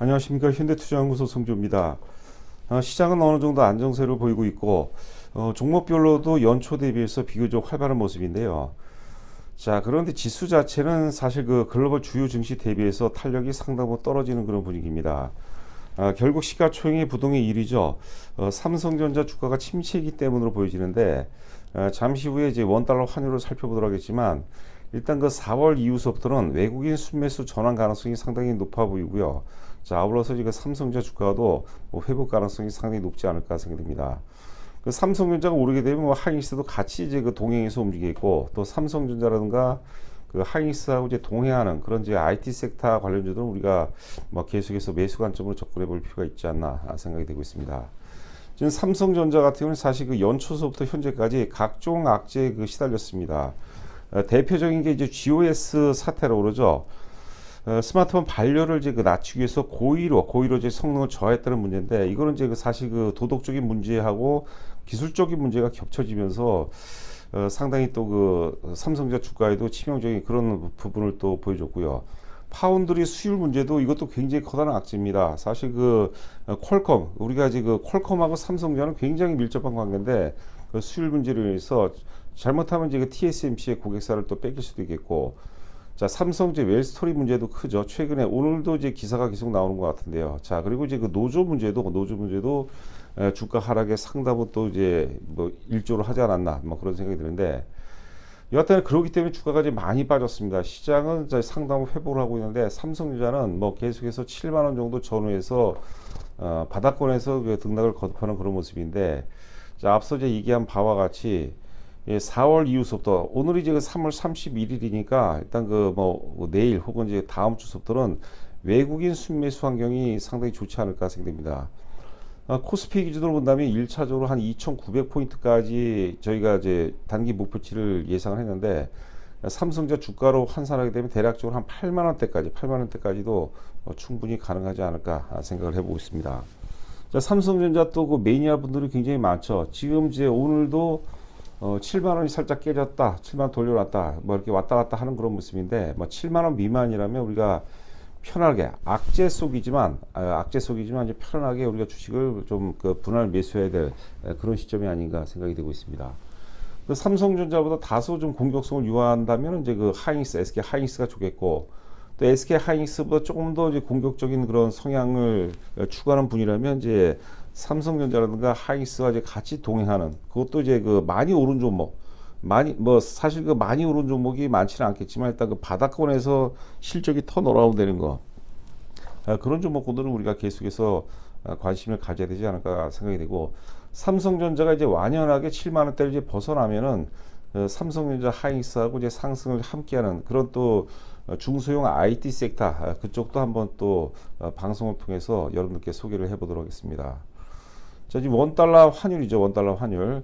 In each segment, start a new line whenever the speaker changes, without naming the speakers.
안녕하십니까. 현대투자연구소 성주입니다. 시장은 어느 정도 안정세를 보이고 있고 종목별로도 연초 대비해서 비교적 활발한 모습인데요. 자, 그런데 지수 자체는 사실 그 글로벌 주요 증시 대비해서 탄력이 상당히 떨어지는 그런 분위기입니다. 결국 시가총액 부동의 1위죠. 삼성전자 주가가 침체이기 때문으로 보여지는데 잠시 후에 이제 원달러 환율을 살펴보도록 하겠지만 일단 그 4월 이후서부터는 외국인 순매수 전환 가능성이 상당히 높아 보이고요. 자, 아울러서 지금 삼성전자 주가도 회복 가능성이 상당히 높지 않을까 생각됩니다. 그 삼성전자가 오르게 되면 하이닉스도 같이 이제 그 동행해서 움직이고 또 삼성전자라든가 그 하이닉스하고 이제 동행하는 그런 이제 IT 섹터 관련주들은 우리가 계속해서 매수 관점으로 접근해 볼 필요가 있지 않나 생각이 되고 있습니다. 지금 삼성전자 같은 경우는 사실 그 연초서부터 현재까지 각종 악재에 시달렸습니다. 대표적인 게 이제 GOS 사태라고 그러죠. 스마트폰 반려를 이제 낮추기 위해서 고의로 이제 성능을 저하했다는 문제인데, 이거는 이제 사실 그 도덕적인 문제하고 기술적인 문제가 겹쳐지면서 상당히 또 그 삼성전자 주가에도 치명적인 그런 부분을 또 보여줬고요. 파운드리 수율 문제도 이것도 굉장히 커다란 악재입니다. 사실 그 퀄컴, 우리가 이제 그 퀄컴하고 삼성전자는 굉장히 밀접한 관계인데 그 수율 문제로 인해서 잘못하면 이제 그 TSMC의 고객사를 또 뺏길 수도 있겠고, 자, 삼성제 웰스토리 문제도 크죠. 최근에 오늘도 이제 기사가 계속 나오는 것 같은데요. 자, 그리고 이제 그 노조 문제도 주가 하락의 상당부 또 이제 일조를 하지 않았나 그런 생각이 드는데, 여하튼 그렇기 때문에 주가가 이제 많이 빠졌습니다. 시장은 이제 상당부 회복을 하고 있는데 삼성전자는 계속해서 7만 원 정도 전후에서 바닥권에서 등락을 거듭하는 그런 모습인데, 자, 앞서 이제 얘기한 바와 같이 4월 이후부터 오늘이 이제 3월 31일이니까 일단 내일 혹은 이제 다음 주부터는 외국인 순매수 환경이 상당히 좋지 않을까 생각됩니다. 코스피 기준으로 본다면 1차적으로 한 2,900포인트까지 저희가 이제 단기 목표치를 예상을 했는데, 삼성전자 주가로 환산하게 되면 대략적으로 한 8만 원대까지도 충분히 가능하지 않을까 생각을 해보고 있습니다. 자, 삼성전자 또 그 매니아 분들이 굉장히 많죠. 지금 이제 오늘도 7만 원이 살짝 깨졌다, 7만 원 돌려놨다, 이렇게 왔다 갔다 하는 그런 모습인데, 7만 원 미만이라면 우리가 편하게 악재 속이지만 이제 편하게 우리가 주식을 좀 분할 매수해야 될 그런 시점이 아닌가 생각이 되고 있습니다. 그 삼성전자보다 다소 좀 공격성을 유효한다면 이제 그 하이닉스, SK 하이닉스가 좋겠고, 또 SK 하이닉스보다 조금 더 이제 공격적인 그런 성향을 추구하는 분이라면 이제 삼성전자라든가 하이닉스와 이제 같이 동행하는, 그것도 이제 그 많이 오른 종목, 사실 그 많이 오른 종목이 많지는 않겠지만 일단 그 바닥권에서 실적이 터 놀아오면 되는 거, 그런 종목들은 우리가 계속해서 관심을 가져야 되지 않을까 생각이 되고, 삼성전자가 이제 완연하게 7만 원대를 이제 벗어나면은 삼성전자 하이닉스하고 이제 상승을 함께하는 그런 또 중소형 IT 섹터, 그쪽도 한번 또 방송을 통해서 여러분들께 소개를 해보도록 하겠습니다. 자, 지금 원달러 환율이죠. 원달러 환율.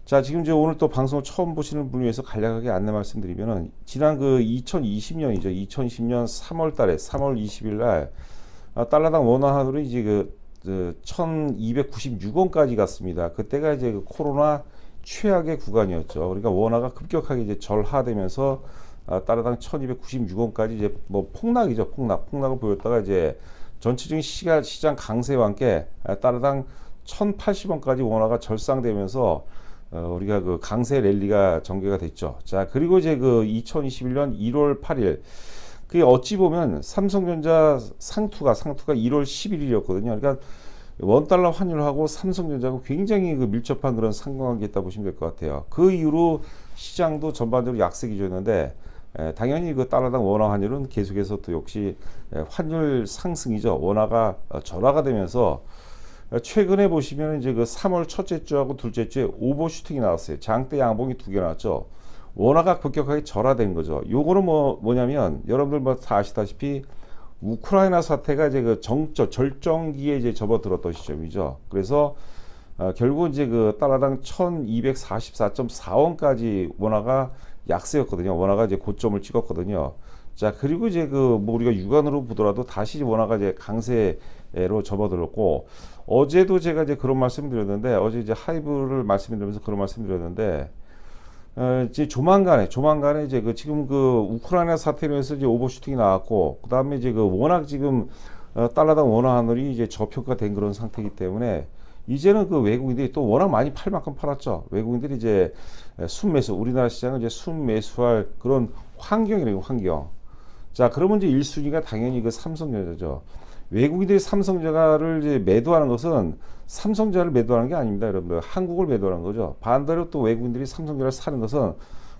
자, 지금 이제 오늘 또 방송을 처음 보시는 분을 위해서 간략하게 안내 말씀드리면은, 지난 그 2020년이죠. 2020년 3월 달에 3월 20일 날 달러당 원화하늘이 이제 그 1296원까지 갔습니다. 그때가 이제 그 코로나 최악의 구간이었죠. 그러니까 원화가 급격하게 이제 절하되면서 달러당 1296원까지 이제 폭락이죠. 폭락을 보였다가 이제 전체적인 시장 강세와 함께 달러당 1080원까지 원화가 절상되면서 우리가 그 강세 랠리가 전개가 됐죠. 자, 그리고 이제 그 2021년 1월 8일, 그게 어찌 보면 삼성전자 상투가 1월 11일이었거든요. 그러니까 원달러 환율하고 삼성전자하고 굉장히 그 밀접한 그런 상관관계가 있다 보시면 될 것 같아요. 그 이후로 시장도 전반적으로 약세 기조였는데, 당연히 그 달러당 원화 환율은 계속해서 또 역시 환율 상승이죠. 원화가 절하가 되면서 최근에 보시면 이제 그 3월 첫째 주하고 둘째 주에 오버슈팅이 나왔어요. 장대 양봉이 두 개 나왔죠. 원화가 급격하게 절하된 거죠. 요거는 뭐냐면 여러분들 다 아시다시피 우크라이나 사태가 이제 그 절정기에 이제 접어들었던 시점이죠. 그래서 결국 이제 그 달러당 1244.4원까지 원화가 약세였거든요. 원화가 이제 고점을 찍었거든요. 자, 그리고 이제 우리가 육안으로 보더라도 다시 원화가 이제 강세로 접어들었고, 어제도 제가 이제 그런 말씀 드렸는데, 어제 이제 하이브를 말씀드리면서 그런 말씀 드렸는데, 이제 조만간에 이제 지금 우크라이나 사태로 해서 이제 오버슈팅이 나왔고, 그 다음에 이제 워낙 지금 달러당 원화 환율이 이제 저평가된 그런 상태이기 때문에 이제는 그 외국인들이 또 워낙 많이 팔 만큼 팔았죠. 외국인들이 이제 순매수, 우리나라 시장은 이제 순매수할 그런 환경이래요, 환경. 자, 그러면 이제 1순위가 당연히 그 삼성전자죠. 외국인들이 삼성전자를 이제 매도하는 것은 삼성전자를 매도하는 게 아닙니다, 여러분들. 한국을 매도하는 거죠. 반대로 또 외국인들이 삼성전자를 사는 것은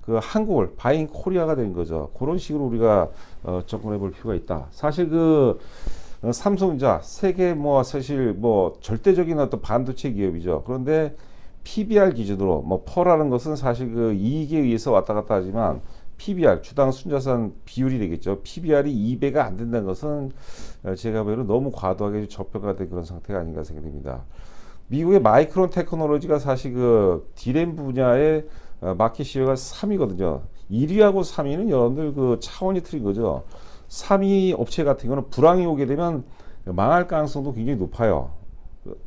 그 한국을 바잉 코리아가 되는 거죠. 그런 식으로 우리가 접근해 볼 필요가 있다. 사실 그 삼성전자 세계 뭐 사실 뭐 절대적인 어떤 반도체 기업이죠. 그런데 PBR 기준으로 뭐 퍼라는 것은 사실 그 이익에 의해서 왔다 갔다 하지만 PBR 주당 순자산 비율이 되겠죠. PBR이 2배가 안 된다는 것은 제가 보기에는 너무 과도하게 저평가된 그런 상태가 아닌가 생각됩니다. 미국의 마이크론 테크놀로지가 사실 그 디램 분야의 마켓 시어가 3위거든요. 1위하고 3위는 여러분들 그 차원이 틀린 거죠. 3위 업체 같은 경우는 불황이 오게 되면 망할 가능성도 굉장히 높아요.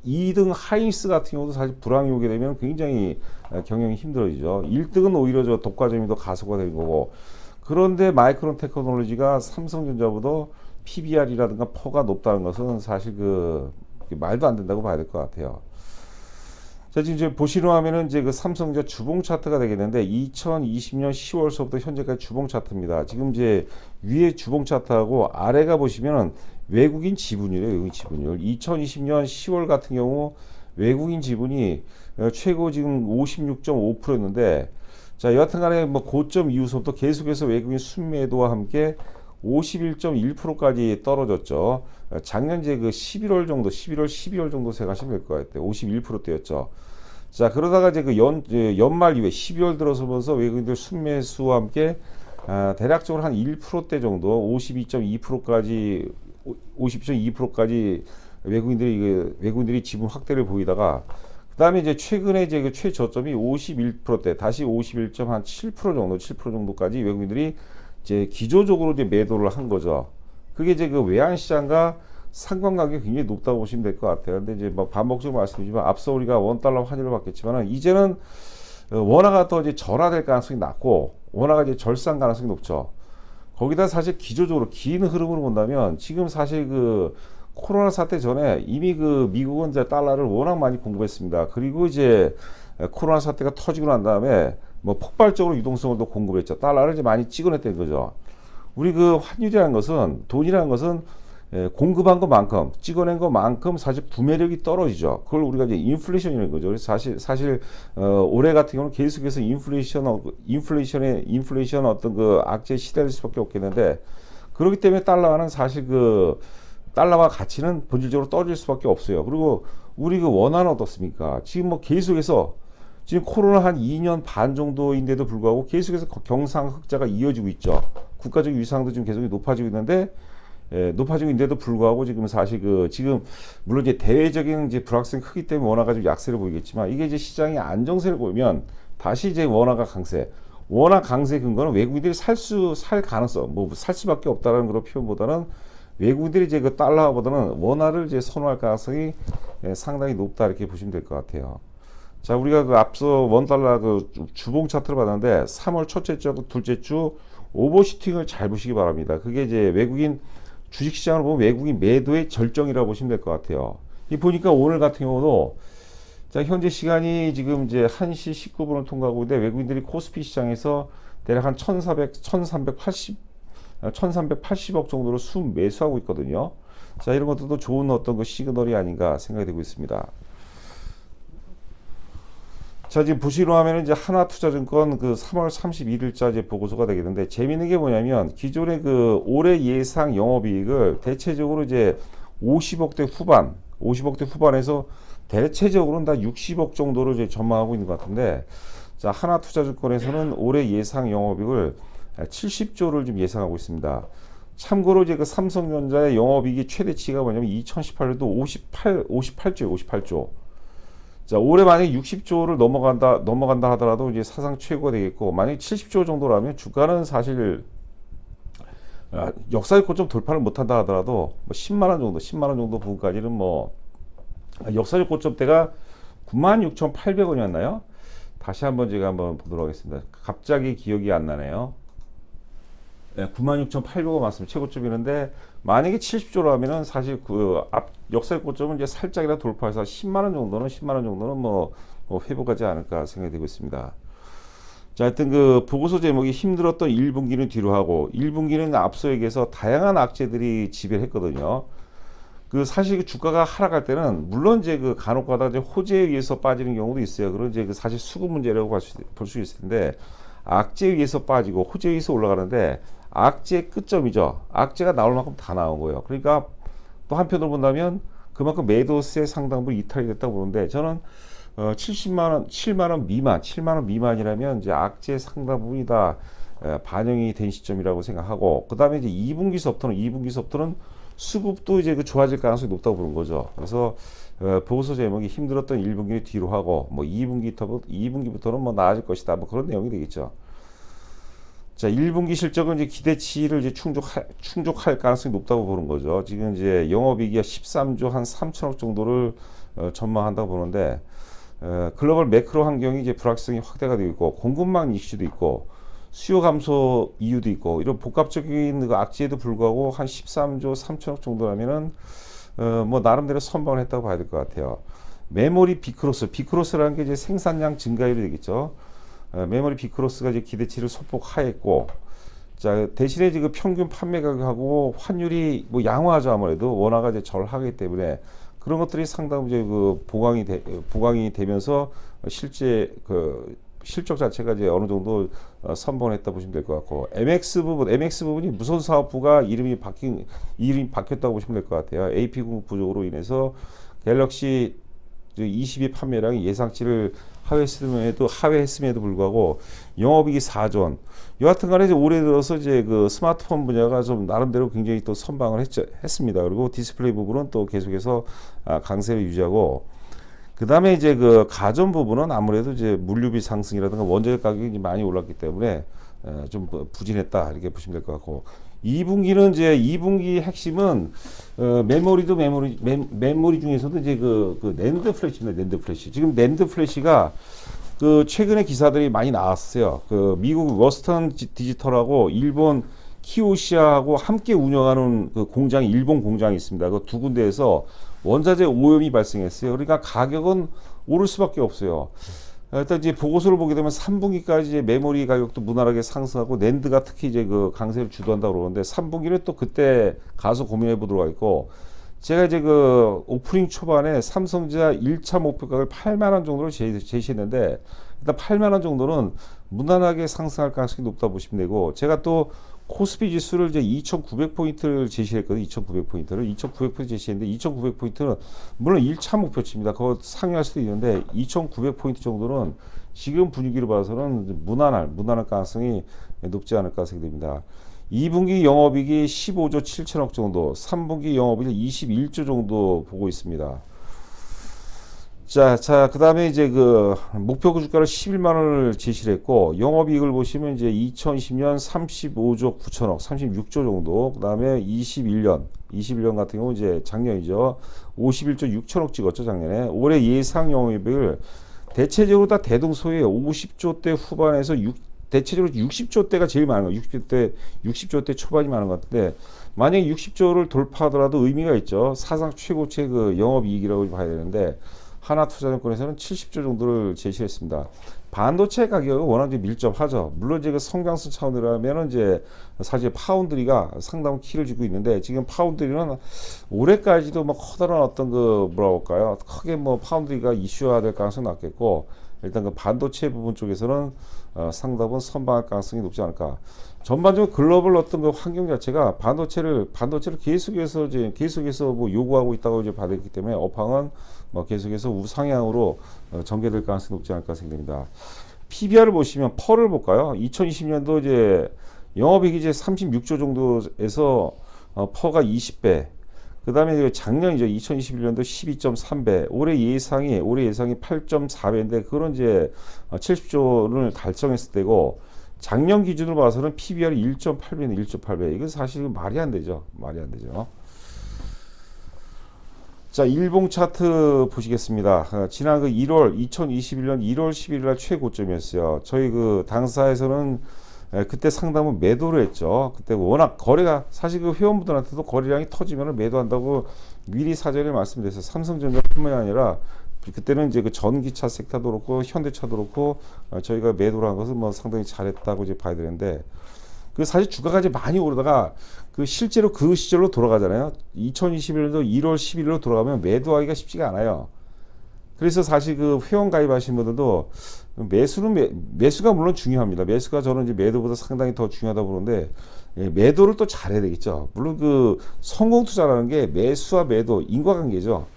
2등 하이닉스 같은 경우도 사실 불황이 오게 되면 굉장히 경영이 힘들어지죠. 1등은 오히려 저 독과점이 더 가속화 되는 거고. 그런데 마이크론 테크놀로지가 삼성전자보다 PBR이라든가 퍼가 높다는 것은 사실 그 말도 안 된다고 봐야 될 것 같아요. 자, 지금 이제 보시려 하면은 이제 그 삼성전자 주봉 차트가 되겠는데 2020년 10월서부터 현재까지 주봉 차트입니다. 지금 이제 위에 주봉 차트하고 아래가 보시면은 외국인 지분율이에요. 외국인 지분율. 2020년 10월 같은 경우 외국인 지분이 최고 지금 56.5%였는데 자, 여하튼간에 뭐 고점 이후서부터 계속해서 외국인 순매도와 함께 51.1%까지 떨어졌죠. 작년 이제 그 11월 정도, 11월, 12월 정도 생각하시면 될 것 같아요. 51%대였죠. 자, 그러다가 이제 그 연말 이후에 12월 들어서면서 외국인들 순매수와 함께 대략적으로 한 1%대 정도, 52.2%까지, 50.2%까지 외국인들이 지분 확대를 보이다가 그 다음에 이제 최근에 이제 그 최저점이 51%대, 다시 51.7% 정도, 7% 정도까지 외국인들이 이제 기조적으로 이제 매도를 한 거죠. 그게 이제 그 외환시장과 상관관계가 굉장히 높다고 보시면 될 것 같아요. 근데 이제 뭐 반복적으로 말씀드리지만 앞서 우리가 원달러 환율을 봤겠지만은 이제는 원화가 더 이제 절하될 가능성이 낮고 원화가 이제 절상 가능성이 높죠. 거기다 사실 기조적으로 긴 흐름으로 본다면 지금 사실 그 코로나 사태 전에 이미 그 미국은 이제 달러를 워낙 많이 공급했습니다. 그리고 이제 코로나 사태가 터지고 난 다음에 뭐 폭발적으로 유동성을 더 공급했죠. 달러를 이제 많이 찍어냈다는 거죠. 우리 그 환율이라는 것은 돈이라는 것은 공급한 것만큼 찍어낸 것만큼 사실 구매력이 떨어지죠. 그걸 우리가 이제 인플레이션이라는 거죠. 그래서 사실 올해 같은 경우는 계속해서 인플레이션 어떤 그 악재에 시달릴 수밖에 없겠는데 그렇기 때문에 달러는 사실 그 달러와 가치는 본질적으로 떨어질 수밖에 없어요. 그리고 우리 그 원화는 어떻습니까? 지금 뭐 계속해서 지금 코로나 한 2년 반 정도인데도 불구하고 계속해서 경상 흑자가 이어지고 있죠. 국가적 위상도 지금 계속 높아지고 있는데 높아지고 있는데도 불구하고 지금 사실 그 지금 물론 이제 대외적인 이제 불확실성이 크기 때문에 원화가 좀 약세를 보이겠지만 이게 이제 시장이 안정세를 보이면 다시 이제 원화가 강세. 원화 강세 근거는 외국인들이 살 가능성, 뭐 살 수밖에 없다라는 그런 표현보다는 외국인들이 이제 그 달러보다는 원화를 이제 선호할 가능성이 상당히 높다 이렇게 보시면 될 것 같아요. 자, 우리가 그 앞서 원달러 그 주봉 차트를 봤는데 3월 첫째 주, 둘째 주 오버슈팅을 잘 보시기 바랍니다. 그게 이제 외국인 주식시장으로 보면 외국인 매도의 절정이라고 보시면 될 것 같아요. 이 보니까 오늘 같은 경우도 자, 현재 시간이 지금 이제 1시 19분을 통과하고 있는데 외국인들이 코스피 시장에서 대략 한 1380억 정도로 순매수하고 있거든요. 자, 이런 것들도 좋은 어떤 그 시그널이 아닌가 생각이 되고 있습니다. 자, 지금 보시로 하면은 이제 하나투자증권 그 3월 31일자 이제 보고서가 되겠는데 재미있는 게 뭐냐면 기존의 그 올해 예상 영업이익을 대체적으로 이제 50억대 후반에서 대체적으로는 다 60억 정도로 이제 전망하고 있는 것 같은데 자, 하나투자증권에서는 올해 예상 영업이익을 70조를 좀 예상하고 있습니다. 참고로 이제 그 삼성전자의 영업이익이 최대치가 뭐냐면 2018년도 58조. 자, 올해 만약에 60조를 넘어간다 하더라도 이제 사상 최고가 되겠고, 만약에 70조 정도라면 주가는 사실, 역사의 고점 돌파를 못한다 하더라도, 뭐 10만원 정도 부분까지는 뭐, 역사적 고점대가 96,800원이었나요? 다시 한번 제가 한번 보도록 하겠습니다. 갑자기 기억이 안 나네요. 96,800원 맞습니다. 최고점이는데 만약에 70조로 하면은 사실 그 앞 역사의 고점은 이제 살짝이라 돌파해서 10만 원 정도는 뭐 회복하지 않을까 생각이 되고 있습니다. 자, 하여튼 그 보고서 제목이 힘들었던 1분기는 뒤로 하고 1분기는 앞서 얘기해서 다양한 악재들이 지배를 했거든요. 그 사실 그 주가가 하락할 때는 물론 이제 그 간혹가다 이제 호재에 의해서 빠지는 경우도 있어요. 그런 이제 그 사실 수급 문제라고 볼 수 있을 텐데 악재에 의해서 빠지고 호재에 의해서 올라가는데 악재의 끝점이죠. 악재가 나올 만큼 다 나온 거예요. 그러니까 또 한편으로 본다면 그만큼 매도세 상당부 이탈이 됐다고 보는데 저는 70만 원, 7만 원 미만, 7만 원 미만이라면 이제 악재 상당 부분이 다 반영이 된 시점이라고 생각하고 그 다음에 이제 2분기서부터는 수급도 이제 그 좋아질 가능성이 높다고 보는 거죠. 그래서 보고서 제목이 힘들었던 1분기를 뒤로 하고 뭐 2분기부터는 뭐 나아질 것이다. 뭐 그런 내용이 되겠죠. 자, 1분기 실적은 이제 기대치를 이제 충족할 가능성이 높다고 보는 거죠. 지금 이제 영업이익이 13조 한 3천억 정도를 전망한다고 보는데 글로벌 매크로 환경이 이제 불확실성이 확대가 되고 있고 공급망 이슈도 있고 수요 감소 이유도 있고 이런 복합적인 그 악재에도 불구하고 한 13조 3천억 정도라면은 뭐 나름대로 선방을 했다고 봐야 될 것 같아요. 메모리 비크로스라는 게 이제 생산량 증가율이 되겠죠. 메모리 비크로스가 이제 기대치를 소폭 하했고, 자 대신에 지금 평균 판매 가격하고 환율이 뭐 양호하죠. 아무래도 원화가 이제 절하기 때문에 그런 것들이 상당히 이제 그 보강이 되면서 실제 그 실적 자체가 이제 어느 정도 선본했다 보시면 될 것 같고 MX 부분이 무선사업부가 이름이 바뀌었다고 보시면 될 것 같아요. AP국 부족으로 인해서 갤럭시 22 판매량이 예상치를 하회했음에도 불구하고 영업이익이 4조. 여하튼간에 올해 들어서 이제 그 스마트폰 분야가 좀 나름대로 굉장히 또 선방을 했습니다. 그리고 디스플레이 부분은 또 계속해서 강세를 유지하고. 그 다음에 이제 그 가전 부분은 아무래도 이제 물류비 상승이라든가 원자재 가격이 많이 올랐기 때문에 좀 부진했다 이렇게 보시면 될 것 같고 2분기는 이제 2분기 핵심은 메모리 중에서도 이제 그 낸드 플래시입니다. 낸드 플래시. 지금 낸드 플래시가 그 최근에 기사들이 많이 나왔어요. 그 미국 워스턴 디지털하고 일본 키오시아하고 함께 운영하는 그 공장이 일본 공장이 있습니다. 그 두 군데에서 원자재 오염이 발생했어요. 그러니까 가격은 오를 수밖에 없어요. 일단 이제 보고서를 보게 되면 3분기까지 이제 메모리 가격도 무난하게 상승하고 낸드가 특히 이제 그 강세를 주도한다고 그러는데 3분기는 또 그때 가서 고민해 보도록 하겠고 제가 이제 그 오프닝 초반에 삼성전자 1차 목표가를 8만 원 정도로 제시했는데 일단 8만 원 정도는 무난하게 상승할 가능성이 높다 보시면 되고 제가 또 코스피 지수를 이제 2,900포인트를 제시했거든요. 2,900포인트 제시했는데 2,900포인트는 물론 1차 목표치입니다. 그거 상회할 수도 있는데 2,900포인트 정도는 지금 분위기로 봐서는 무난할 가능성이 높지 않을까 생각됩니다. 2분기 영업이익이 15조 7천억 정도, 3분기 영업이익이 21조 정도 보고 있습니다. 자, 그 다음에 이제 그 목표 주가를 11만 원을 제시를 했고, 영업이익을 보시면 이제 2020년 35조 9천억, 36조 정도, 그 다음에 21년 같은 경우 이제 작년이죠. 51조 6천억 찍었죠, 작년에. 올해 예상 영업이익을 대체적으로 다 대동소이에요. 50조대 후반에서 대체적으로 60조대가 제일 많은 거예요. 60조대 초반이 많은 것 같은데, 만약에 60조를 돌파하더라도 의미가 있죠. 사상 최고치의 그 영업이익이라고 봐야 되는데, 하나투자증권에서는 70조 정도를 제시했습니다. 반도체 가격은 워낙 밀접하죠. 물론 이제 그 성장성 차원이라면 이제 사실 파운드리가 상당히 키를 쥐고 있는데 지금 파운드리는 올해까지도 뭐 커다란 어떤 그 뭐라고 할까요? 크게 뭐 파운드리가 이슈화될 가능성이 낮겠고 일단 그 반도체 부분 쪽에서는 상당히 선방할 가능성이 높지 않을까. 전반적으로 글로벌 어떤 그 환경 자체가 반도체를 계속해서 뭐 요구하고 있다고 이제 받았기 때문에 업황은 뭐 계속해서 우상향으로 전개될 가능성이 높지 않을까 생각됩니다. PBR을 보시면 펄을 볼까요? 2020년도 이제 영업이익이 이제 36조 정도에서 퍼가 20배. 그 다음에 작년이죠. 2021년도 12.3배. 올해 예상이 8.4배인데, 그건 이제 70조를 달성했을 때고, 작년 기준으로 봐서는 PBR이 1.8배는 1.8배. 이건 사실 말이 안 되죠. 자, 일봉 차트 보시겠습니다. 지난 그 2021년 1월 11일 날 최고점이었어요. 저희 그 당사에서는 그때 상담은 매도를 했죠. 그때 워낙 거래가 사실 그 회원분들한테도 거래량이 터지면 매도한다고 미리 사전에 말씀드렸어요. 삼성전자뿐만이 아니라 그때는 이제 그 전기차 섹터도 그렇고 현대차도 그렇고 저희가 매도를 한 것은 뭐 상당히 잘했다고 이제 봐야 되는데 그 사실 주가가 이제 많이 오르다가 그 실제로 그 시절로 돌아가잖아요. 2021년도 1월 10일로 돌아가면 매도하기가 쉽지가 않아요. 그래서 사실 그 회원 가입하신 분들도 매수가 물론 중요합니다. 매수가 저는 이제 매도보다 상당히 더 중요하다 보는데 매도를 또 잘해야 되겠죠. 물론 그 성공 투자라는 게 매수와 매도 인과관계죠.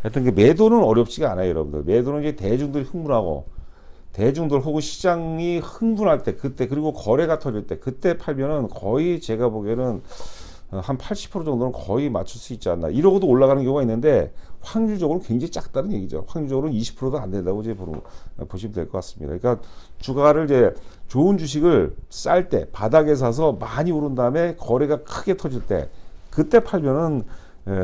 하여튼 그 매도는 어렵지가 않아요, 여러분들. 매도는 이제 대중들이 흥분하고 대중들 혹은 시장이 흥분할 때 그때 그리고 거래가 터질 때 그때 팔면은 거의 제가 보기에는 한 80% 정도는 거의 맞출 수 있지 않나. 이러고도 올라가는 경우가 있는데 확률적으로 굉장히 작다는 얘기죠. 확률적으로 20%도 안 된다고 이제 보시면 될 것 같습니다. 그러니까 주가를 이제 좋은 주식을 쌀 때 바닥에 사서 많이 오른 다음에 거래가 크게 터질 때 그때 팔면은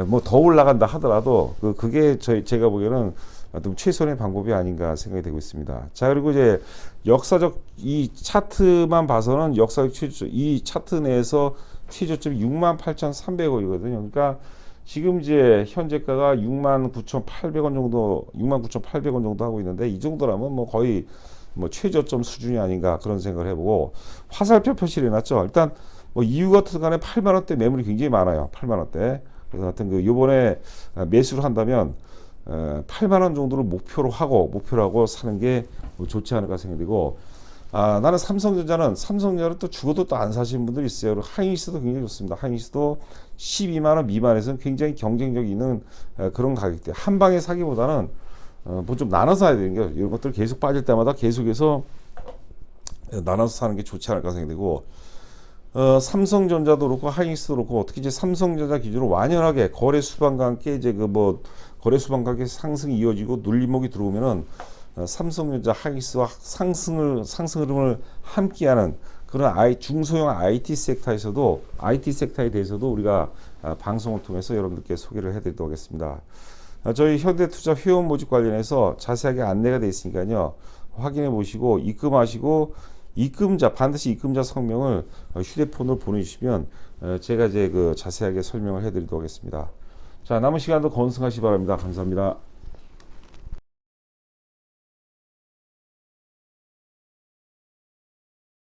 뭐 더 올라간다 하더라도 그게 제가 보기에는 좀 최선의 방법이 아닌가 생각이 되고 있습니다. 자, 그리고 이제 역사적 이 차트만 봐서는 역사적 최저 이 차트 내에서 최저점이 68,300원이거든요. 그러니까 지금 이제 현재가가 69,800원 정도, 69,800원 정도 하고 있는데 이 정도라면 뭐 거의 뭐 최저점 수준이 아닌가 그런 생각을 해보고 화살표 표시를 해놨죠. 일단 뭐 이유 같은 간에 8만 원대 매물이 굉장히 많아요. 8만 원대. 그래서 하여튼 그 요번에 매수를 한다면 8만 원 정도를 목표로 하고 사는 게 뭐 좋지 않을까 생각되고 나는 삼성전자는 또 죽어도 또 안 사시는 분들이 있어요. 하이닉스도 굉장히 좋습니다. 하이닉스도 12만 원 미만에서는 굉장히 경쟁력이 있는 그런 가격대. 한 방에 사기보다는 뭐 좀 나눠서 사야 되는 게 이런 것들 계속 빠질 때마다 계속해서 나눠서 사는 게 좋지 않을까 생각되고 삼성전자도 그렇고 하이닉스도 그렇고 특히 이제 삼성전자 기준으로 완연하게 거래 수반과 함께 이제 거래 수반과 함께 상승이 이어지고 눌림목이 들어오면은 삼성전자 하이닉스와 상승 흐름을 함께하는 그런 중소형 IT 섹터에 대해서도 우리가 방송을 통해서 여러분들께 소개를 해드리도록 하겠습니다. 저희 현대투자 회원 모집 관련해서 자세하게 안내가 되어 있으니까요. 확인해 보시고 입금하시고 반드시 입금자 성명을 휴대폰으로 보내주시면 제가 이제 자세하게 설명을 해드리도록 하겠습니다. 자, 남은 시간도 건승하시기 바랍니다. 감사합니다.